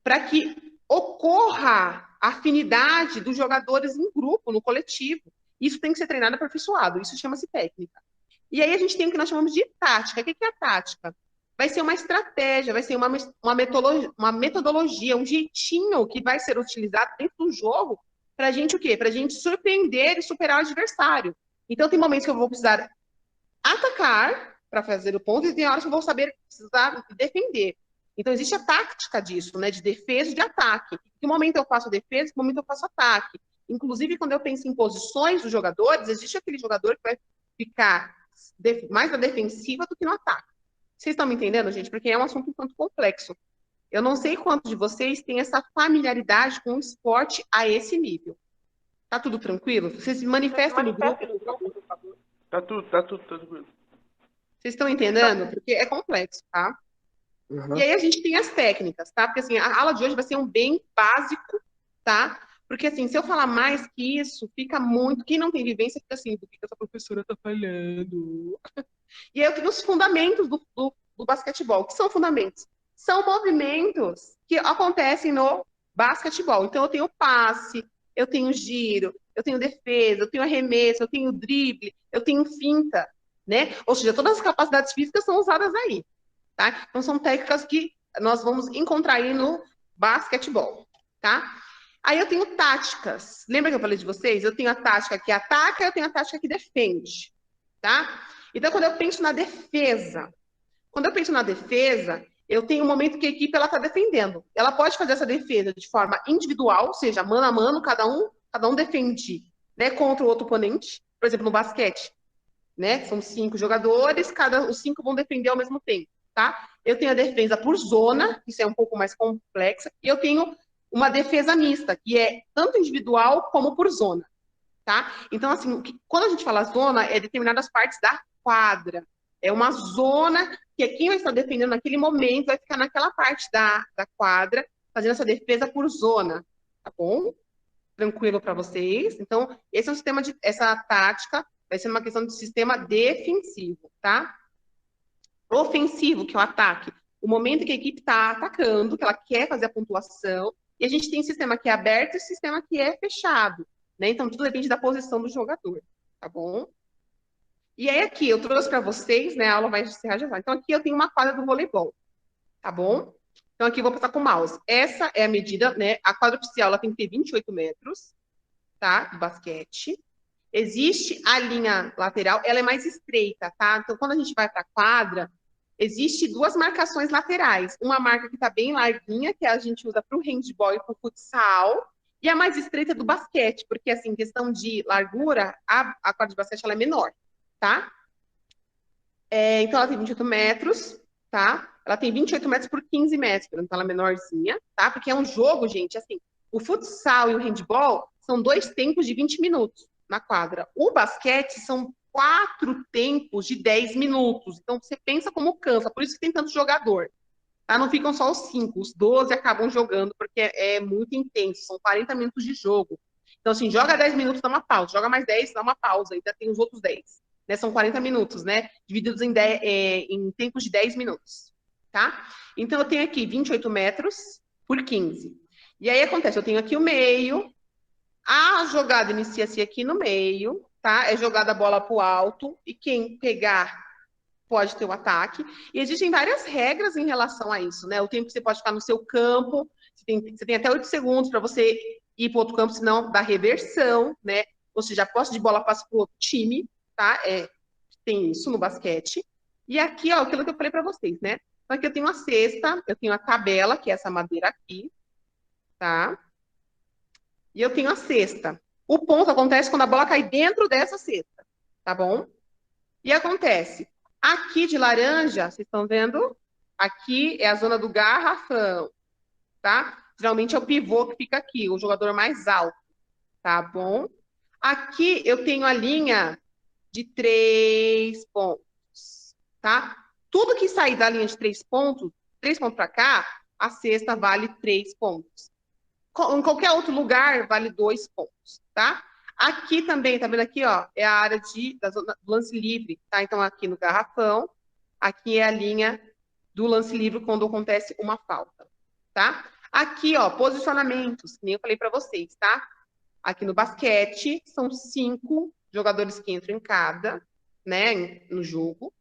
para que ocorra a afinidade dos jogadores em grupo, no coletivo. Isso tem que ser treinado e aperfeiçoado, isso chama-se técnica. E aí a gente tem o que nós chamamos de tática. O que é a tática? Vai ser uma estratégia, vai ser uma metodologia, um jeitinho que vai ser utilizado dentro do jogo para a gente o quê? Para a gente surpreender e superar o adversário. Então, tem momentos que eu vou precisar atacar para fazer o ponto e tem horas que eu vou precisar defender. Então, existe a tática disso, né? De defesa e de ataque. Em que momento eu faço defesa, em que momento eu faço ataque. Inclusive, quando eu penso em posições dos jogadores, existe aquele jogador que vai ficar mais na defensiva do que no ataque. Vocês estão me entendendo, gente? Porque é um assunto um tanto complexo. Eu não sei quantos de vocês têm essa familiaridade com o esporte a esse nível. Tá tudo tranquilo? Vocês se manifestam no grupo, por favor. Tá tudo tranquilo. Vocês estão entendendo? Porque é complexo, tá? Uhum. E aí a gente tem as técnicas, tá? Porque assim, a aula de hoje vai ser um bem básico, tá? Porque assim, se eu falar mais que isso, fica muito... Quem não tem vivência fica assim, do que essa professora tá falando? E aí eu tenho os fundamentos do basquetebol. O que são fundamentos? são movimentos que acontecem no basquetebol. Então, eu tenho passe, eu tenho giro, eu tenho defesa, eu tenho arremesso, eu tenho drible, eu tenho finta, né? Ou seja, todas as capacidades físicas são usadas aí, tá? Então, são técnicas que nós vamos encontrar aí no basquetebol, tá? Aí eu tenho táticas. Lembra que eu falei de vocês? Eu tenho a tática que ataca, eu tenho a tática que defende, tá? Então, quando eu penso na defesa, eu tenho um momento que a equipe ela está defendendo. Ela pode fazer essa defesa de forma individual, ou seja, mano a mano, cada um defende, né, contra o outro oponente. Por exemplo, no basquete, né? São 5 jogadores, os 5 vão defender ao mesmo tempo, tá? Eu tenho a defesa por zona, isso é um pouco mais complexa, e eu tenho uma defesa mista, que é tanto individual como por zona, tá? Então, assim, quando a gente fala zona, é determinadas partes da quadra. É uma zona que quem vai estar defendendo naquele momento vai ficar naquela parte da quadra, fazendo essa defesa por zona, tá bom? Tranquilo para vocês? Então, esse é um sistema essa tática vai ser uma questão de sistema defensivo, tá? Ofensivo, que é o ataque. O momento que a equipe está atacando, que ela quer fazer a pontuação, e a gente tem um sistema que é aberto e um sistema que é fechado, né? Então, tudo depende da posição do jogador, tá bom? E aí, aqui, eu trouxe para vocês, né? A aula vai encerrar já. Então, aqui eu tenho uma quadra do voleibol, tá bom? Então, aqui eu vou passar com o mouse. Essa é a medida, né? A quadra oficial, ela tem que ter 28 metros, tá? Do basquete. Existe a linha lateral, ela é mais estreita, tá? Então, quando a gente vai para a quadra, existe 2 marcações laterais. Uma marca que está bem larguinha, que a gente usa para o handball e para o futsal, e a mais estreita do basquete, porque, assim, questão de largura, a quadra de basquete ela é menor, tá? Então, ela tem 28 metros, tá? Ela tem 28 metros por 15 metros, então ela é menorzinha, tá? Porque é um jogo, gente, assim, o futsal e o handball são 2 tempos de 20 minutos na quadra. O basquete são 4 tempos de 10 minutos. Então, você pensa como cansa, por isso que tem tanto jogador. Tá? Não ficam só os 5, os 12 acabam jogando, porque é muito intenso, são 40 minutos de jogo. Então, assim, joga 10 minutos, dá uma pausa, joga mais 10, dá uma pausa, ainda tem os outros 10. Né? São 40 minutos, né? Divididos em tempos de 10 minutos, tá? Então, eu tenho aqui 28 metros por 15. E aí, acontece, eu tenho aqui o meio, a jogada inicia-se aqui no meio, tá? É jogada a bola para o alto, e quem pegar pode ter o ataque. E existem várias regras em relação a isso, né? O tempo que você pode ficar no seu campo, você tem até 8 segundos para você ir para outro campo, senão dá reversão, né? Ou seja, a posse de bola passa para o outro time, tá? Tem isso no basquete. E aqui, ó, aquilo que eu falei para vocês, né? Então, aqui eu tenho a cesta, eu tenho a tabela, que é essa madeira aqui, tá? E eu tenho a cesta. O ponto acontece quando a bola cai dentro dessa cesta, tá bom? E acontece, aqui de laranja, vocês estão vendo? Aqui é a zona do garrafão, tá? Geralmente é o pivô que fica aqui, o jogador mais alto, tá bom? Aqui eu tenho a linha de 3 pontos, tá? Tudo que sair da linha de 3 pontos para cá, a cesta vale 3 pontos. Em qualquer outro lugar, vale 2 pontos, tá? Aqui também, tá vendo aqui, ó, é a área da zona do lance livre, tá? Então, aqui no garrafão, aqui é a linha do lance livre quando acontece uma falta, tá? Aqui, ó, posicionamentos, que nem eu falei para vocês, tá? Aqui no basquete, são 5 jogadores que entram em cada, né, no jogo,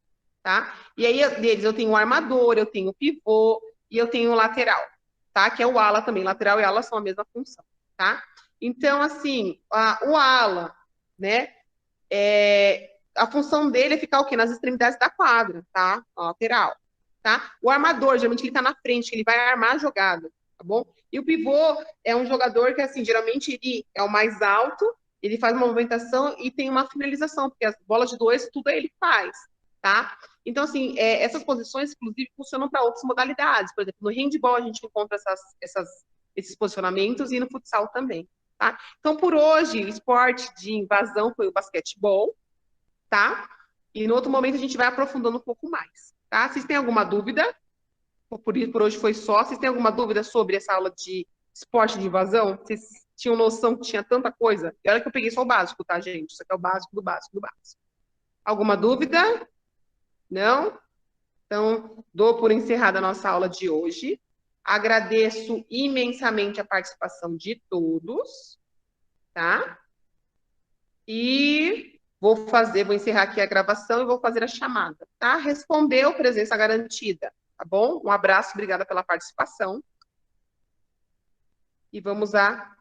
tá? E aí, deles, eu tenho o armador, eu tenho o pivô e eu tenho o lateral, tá? Que é o ala também. Lateral e ala são a mesma função, tá? Então, assim, o ala, né? A função dele é ficar o quê? Nas extremidades da quadra, tá? A lateral, tá? O armador, geralmente, ele tá na frente, que ele vai armar a jogada, tá bom? E o pivô é um jogador que, assim, geralmente ele é o mais alto, ele faz uma movimentação e tem uma finalização, porque as bolas de 2, tudo ele faz, tá? Então, assim, essas posições, inclusive, funcionam para outras modalidades. Por exemplo, no handball a gente encontra esses posicionamentos e no futsal também, tá? Então, por hoje, o esporte de invasão foi o basquetebol, tá? E no outro momento a gente vai aprofundando um pouco mais, tá? Vocês têm alguma dúvida? Por hoje foi só. Vocês têm alguma dúvida sobre essa aula de esporte de invasão? Vocês tinham noção que tinha tanta coisa? E olha que eu peguei só o básico, tá, gente? Isso aqui é o básico do básico do básico. Alguma dúvida? Não? Então, dou por encerrada a nossa aula de hoje. Agradeço imensamente a participação de todos, tá? E vou encerrar aqui a gravação e vou fazer a chamada, tá? Respondeu, presença garantida, tá bom? Um abraço, obrigada pela participação. E vamos à